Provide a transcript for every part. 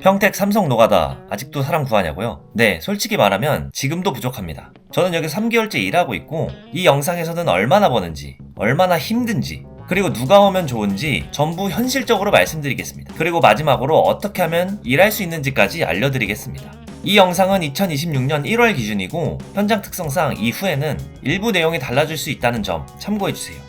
평택 삼성 노가다 아직도 사람 구하냐고요? 네, 솔직히 말하면 지금도 부족합니다. 저는 여기 3개월째 일하고 있고 이 영상에서는 얼마나 버는지, 얼마나 힘든지, 그리고 누가 오면 좋은지 전부 현실적으로 말씀드리겠습니다. 그리고 마지막으로 어떻게 하면 일할 수 있는지까지 알려드리겠습니다. 이 영상은 2026년 1월 기준이고 현장 특성상 이후에는 일부 내용이 달라질 수 있다는 점 참고해주세요.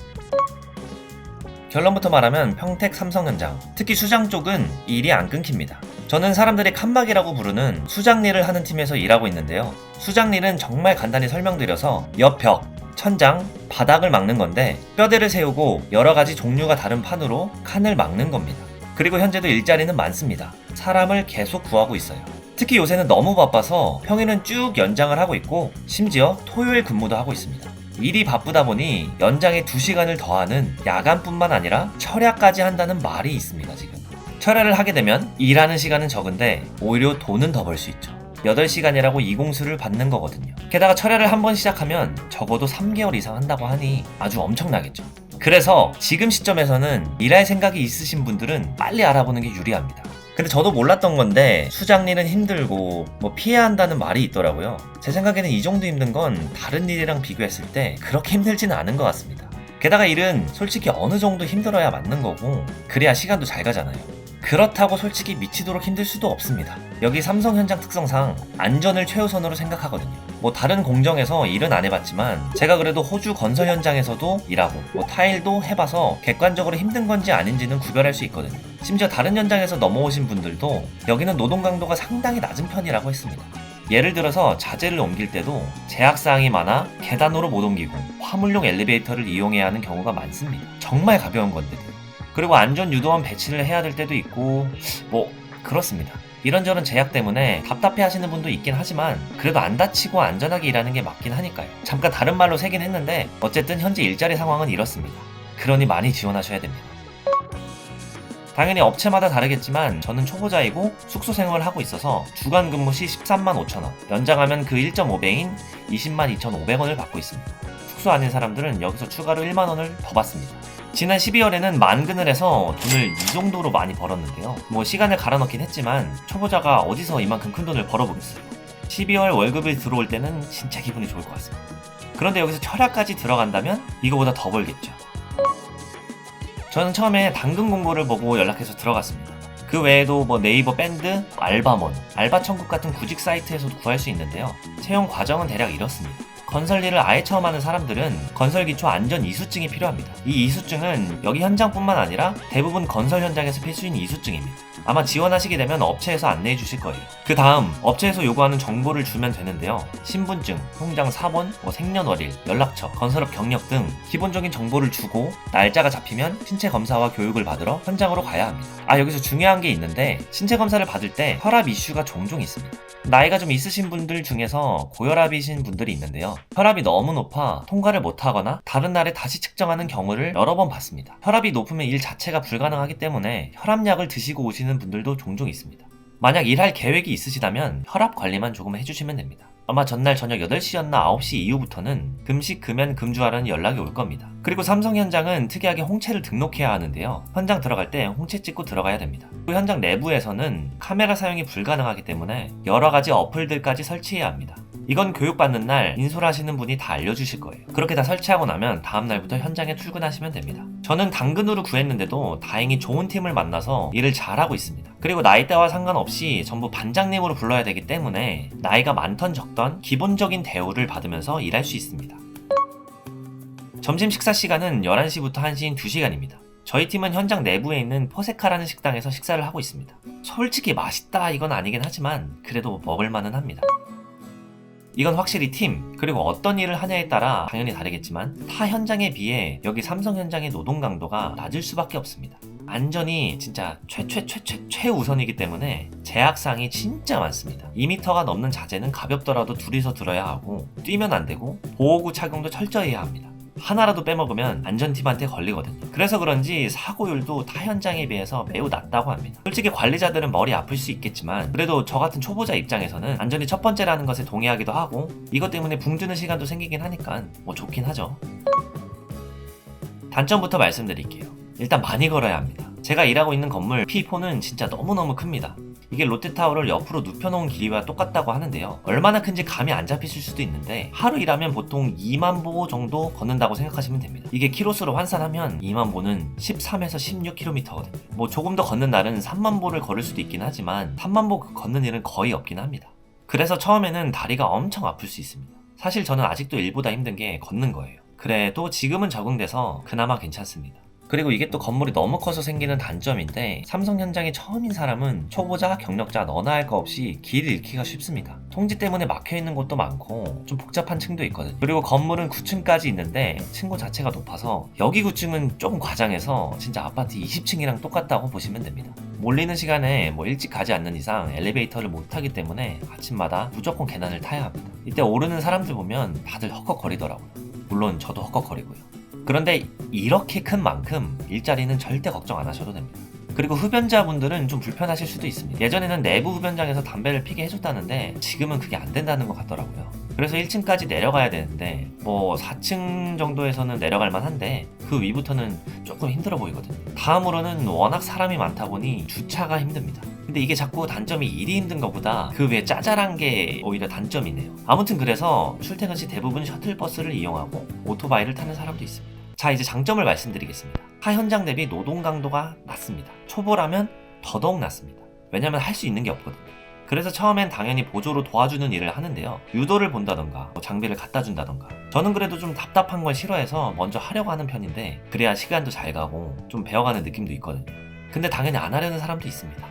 결론부터 말하면 평택 삼성 현장, 특히 수장 쪽은 일이 안 끊깁니다. 저는 사람들이 칸막이라고 부르는 수장 일을 하는 팀에서 일하고 있는데요. 수장 일은 정말 간단히 설명드려서 옆 벽, 천장, 바닥을 막는 건데 뼈대를 세우고 여러가지 종류가 다른 판으로 칸을 막는 겁니다. 그리고 현재도 일자리는 많습니다. 사람을 계속 구하고 있어요. 특히 요새는 너무 바빠서 평일은 쭉 연장을 하고 있고 심지어 토요일 근무도 하고 있습니다. 일이 바쁘다 보니 연장에 2시간을 더하는 야간뿐만 아니라 철야까지 한다는 말이 있습니다. 지금 철야를 하게 되면 일하는 시간은 적은데 오히려 돈은 더 벌 수 있죠. 8시간이라고 이공수를 받는 거거든요. 게다가 철야를 한번 시작하면 적어도 3개월 이상 한다고 하니 아주 엄청나겠죠. 그래서 지금 시점에서는 일할 생각이 있으신 분들은 빨리 알아보는 게 유리합니다. 근데 저도 몰랐던 건데 수장 일은 힘들고 피해야 한다는 말이 있더라고요. 제 생각에는 이 정도 힘든 건 다른 일이랑 비교했을 때 그렇게 힘들지는 않은 것 같습니다. 게다가 일은 솔직히 어느 정도 힘들어야 맞는 거고 그래야 시간도 잘 가잖아요. 그렇다고 솔직히 미치도록 힘들 수도 없습니다. 여기 삼성 현장 특성상 안전을 최우선으로 생각하거든요. 다른 공정에서 일은 안 해봤지만 제가 그래도 호주 건설 현장에서도 일하고 타일도 해봐서 객관적으로 힘든 건지 아닌지는 구별할 수 있거든요. 심지어 다른 현장에서 넘어오신 분들도 여기는 노동 강도가 상당히 낮은 편이라고 했습니다. 예를 들어서 자재를 옮길 때도 제약사항이 많아 계단으로 못 옮기고 화물용 엘리베이터를 이용해야 하는 경우가 많습니다. 정말 가벼운 건데도. 그리고 안전 유도원 배치를 해야 될 때도 있고 그렇습니다. 이런저런 제약 때문에 답답해 하시는 분도 있긴 하지만 그래도 안 다치고 안전하게 일하는 게 맞긴 하니까요. 잠깐 다른 말로 새긴 했는데 어쨌든 현재 일자리 상황은 이렇습니다. 그러니 많이 지원하셔야 됩니다. 당연히 업체마다 다르겠지만 저는 초보자이고 숙소 생활을 하고 있어서 주간 근무 시 13만 5천원, 연장하면 그 1.5배인 20만 2,500원을 받고 있습니다. 숙소 아닌 사람들은 여기서 추가로 1만원을 더 받습니다. 지난 12월에는 만근을 해서 돈을 이 정도로 많이 벌었는데요. 시간을 갈아넣긴 했지만 초보자가 어디서 이만큼 큰 돈을 벌어보겠어요. 12월 월급이 들어올 때는 진짜 기분이 좋을 것 같습니다. 그런데 여기서 철야까지 들어간다면 이거보다 더 벌겠죠. 저는 처음에 당근 공고를 보고 연락해서 들어갔습니다. 그 외에도 네이버 밴드, 알바몬, 알바천국 같은 구직 사이트에서도 구할 수 있는데요. 채용 과정은 대략 이렇습니다. 건설 일을 아예 처음 하는 사람들은 건설기초 안전 이수증이 필요합니다. 이 이수증은 여기 현장뿐만 아니라 대부분 건설 현장에서 필수인 이수증입니다. 아마 지원하시게 되면 업체에서 안내해 주실 거예요. 그 다음 업체에서 요구하는 정보를 주면 되는데요. 신분증, 통장 사본, 생년월일, 연락처, 건설업 경력 등 기본적인 정보를 주고 날짜가 잡히면 신체 검사와 교육을 받으러 현장으로 가야 합니다. 여기서 중요한 게 있는데 신체 검사를 받을 때 혈압 이슈가 종종 있습니다. 나이가 좀 있으신 분들 중에서 고혈압이신 분들이 있는데요. 혈압이 너무 높아 통과를 못하거나 다른 날에 다시 측정하는 경우를 여러 번 봤습니다. 혈압이 높으면 일 자체가 불가능하기 때문에 혈압약을 드시고 오시는 분들도 종종 있습니다. 만약 일할 계획이 있으시다면 혈압 관리만 조금 해주시면 됩니다. 아마 전날 저녁 8시였나 9시 이후부터는 금식, 금연, 금주하라는 연락이 올 겁니다. 그리고 삼성 현장은 특이하게 홍채를 등록해야 하는데요. 현장 들어갈 때 홍채 찍고 들어가야 됩니다. 그 현장 내부에서는 카메라 사용이 불가능하기 때문에 여러가지 어플들까지 설치해야 합니다. 이건 교육받는 날 인솔하시는 분이 다 알려주실 거예요. 그렇게 다 설치하고 나면 다음날부터 현장에 출근하시면 됩니다. 저는 당근으로 구했는데도 다행히 좋은 팀을 만나서 일을 잘하고 있습니다. 그리고 나이대와 상관없이 전부 반장님으로 불러야 되기 때문에 나이가 많던 적던 기본적인 대우를 받으면서 일할 수 있습니다. 점심 식사 시간은 11시부터 1시인 2시간입니다. 저희 팀은 현장 내부에 있는 포세카라는 식당에서 식사를 하고 있습니다. 솔직히 맛있다 이건 아니긴 하지만 그래도 먹을만은 합니다. 이건 확실히 팀, 그리고 어떤 일을 하냐에 따라 당연히 다르겠지만 타 현장에 비해 여기 삼성 현장의 노동 강도가 낮을 수밖에 없습니다. 안전이 진짜 최우선이기 때문에 제약사항이 진짜 많습니다. 2m가 넘는 자재는 가볍더라도 둘이서 들어야 하고 뛰면 안 되고 보호구 착용도 철저히 해야 합니다. 하나라도 빼먹으면 안전팀한테 걸리거든요. 그래서 그런지 사고율도 타 현장에 비해서 매우 낮다고 합니다. 솔직히 관리자들은 머리 아플 수 있겠지만 그래도 저 같은 초보자 입장에서는 안전이 첫 번째라는 것에 동의하기도 하고 이것 때문에 붕드는 시간도 생기긴 하니까 좋긴 하죠. 단점부터 말씀드릴게요. 일단 많이 걸어야 합니다. 제가 일하고 있는 건물 P4는 진짜 너무너무 큽니다. 이게 롯데타워를 옆으로 눕혀놓은 길이와 똑같다고 하는데요. 얼마나 큰지 감이 안 잡히실 수도 있는데 하루 일하면 보통 2만 보 정도 걷는다고 생각하시면 됩니다. 이게 키로수로 환산하면 2만 보는 13에서 16km거든요. 뭐 조금 더 걷는 날은 3만 보를 걸을 수도 있긴 하지만 3만 보 걷는 일은 거의 없긴 합니다. 그래서 처음에는 다리가 엄청 아플 수 있습니다. 사실 저는 아직도 일보다 힘든 게 걷는 거예요. 그래도 지금은 적응돼서 그나마 괜찮습니다. 그리고 이게 또 건물이 너무 커서 생기는 단점인데 삼성 현장에 처음인 사람은 초보자, 경력자 너나 할 거 없이 길을 잃기가 쉽습니다. 통지 때문에 막혀있는 곳도 많고 좀 복잡한 층도 있거든요. 그리고 건물은 9층까지 있는데 층고 자체가 높아서 여기 9층은 조금 과장해서 진짜 아파트 20층이랑 똑같다고 보시면 됩니다. 몰리는 시간에 일찍 가지 않는 이상 엘리베이터를 못 타기 때문에 아침마다 무조건 계단을 타야 합니다. 이때 오르는 사람들 보면 다들 헉헉거리더라고요. 물론 저도 헉헉거리고요. 그런데 이렇게 큰 만큼 일자리는 절대 걱정 안 하셔도 됩니다. 그리고 흡연자분들은 좀 불편하실 수도 있습니다. 예전에는 내부 흡연장에서 담배를 피게 해줬다는데 지금은 그게 안 된다는 것 같더라고요. 그래서 1층까지 내려가야 되는데 4층 정도에서는 내려갈 만한데 그 위부터는 조금 힘들어 보이거든요. 다음으로는 워낙 사람이 많다 보니 주차가 힘듭니다. 근데 이게 자꾸 단점이 일이 힘든 것보다 그 외에 짜잘한 게 오히려 단점이네요. 아무튼 그래서 출퇴근 시 대부분 셔틀버스를 이용하고 오토바이를 타는 사람도 있습니다. 자, 이제 장점을 말씀드리겠습니다. 타 현장 대비 노동 강도가 낮습니다. 초보라면 더더욱 낮습니다. 왜냐면 할 수 있는 게 없거든요. 그래서 처음엔 당연히 보조로 도와주는 일을 하는데요. 유도를 본다던가 장비를 갖다 준다던가. 저는 그래도 좀 답답한 걸 싫어해서 먼저 하려고 하는 편인데 그래야 시간도 잘 가고 좀 배워가는 느낌도 있거든요. 근데 당연히 안 하려는 사람도 있습니다.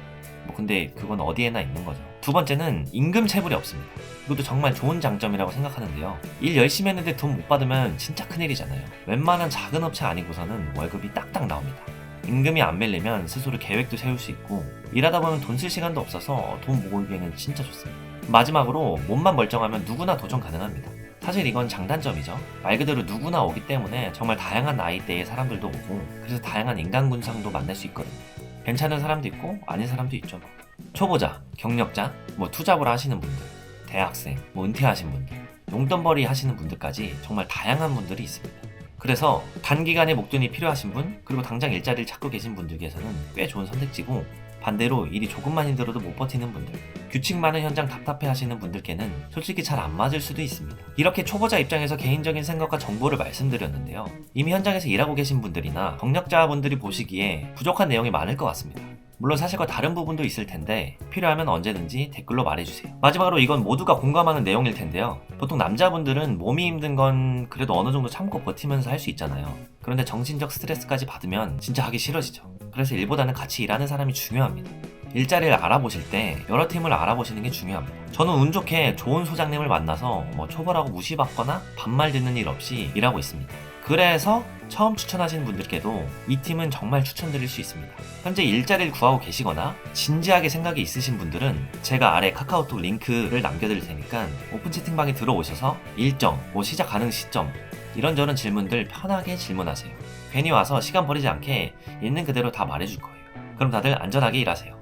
근데 그건 어디에나 있는 거죠. 두 번째는 임금 체불이 없습니다. 이것도 정말 좋은 장점이라고 생각하는데요. 일 열심히 했는데 돈 못 받으면 진짜 큰일이잖아요. 웬만한 작은 업체 아니고서는 월급이 딱딱 나옵니다. 임금이 안 밀리면 스스로 계획도 세울 수 있고 일하다 보면 돈 쓸 시간도 없어서 돈 모으기에는 진짜 좋습니다. 마지막으로 몸만 멀쩡하면 누구나 도전 가능합니다. 사실 이건 장단점이죠. 말 그대로 누구나 오기 때문에 정말 다양한 나이대의 사람들도 오고 그래서 다양한 인간군상도 만날 수 있거든요. 괜찮은 사람도 있고 아닌 사람도 있죠. 초보자, 경력자, 투잡을 하시는 분들, 대학생, 은퇴하신 분들, 용돈벌이 하시는 분들까지 정말 다양한 분들이 있습니다. 그래서 단기간에 목돈이 필요하신 분, 그리고 당장 일자리를 찾고 계신 분들께서는 꽤 좋은 선택지고 반대로 일이 조금만 힘들어도 못 버티는 분들, 규칙 많은 현장 답답해 하시는 분들께는 솔직히 잘 안 맞을 수도 있습니다. 이렇게 초보자 입장에서 개인적인 생각과 정보를 말씀드렸는데요. 이미 현장에서 일하고 계신 분들이나 경력자분들이 보시기에 부족한 내용이 많을 것 같습니다. 물론 사실과 다른 부분도 있을 텐데 필요하면 언제든지 댓글로 말해주세요. 마지막으로 이건 모두가 공감하는 내용일 텐데요. 보통 남자분들은 몸이 힘든 건 그래도 어느 정도 참고 버티면서 할 수 있잖아요. 그런데 정신적 스트레스까지 받으면 진짜 하기 싫어지죠. 그래서 일보다는 같이 일하는 사람이 중요합니다. 일자리를 알아보실 때 여러 팀을 알아보시는 게 중요합니다. 저는 운 좋게 좋은 소장님을 만나서 초보라고 무시받거나 반말 듣는 일 없이 일하고 있습니다. 그래서 처음 추천하시는 분들께도 이 팀은 정말 추천드릴 수 있습니다. 현재 일자리를 구하고 계시거나 진지하게 생각이 있으신 분들은 제가 아래 카카오톡 링크를 남겨드릴 테니까 오픈 채팅방에 들어오셔서 일정, 시작 가능 시점 이런저런 질문들 편하게 질문하세요. 괜히 와서 시간 버리지 않게 있는 그대로 다 말해줄 거예요. 그럼 다들 안전하게 일하세요.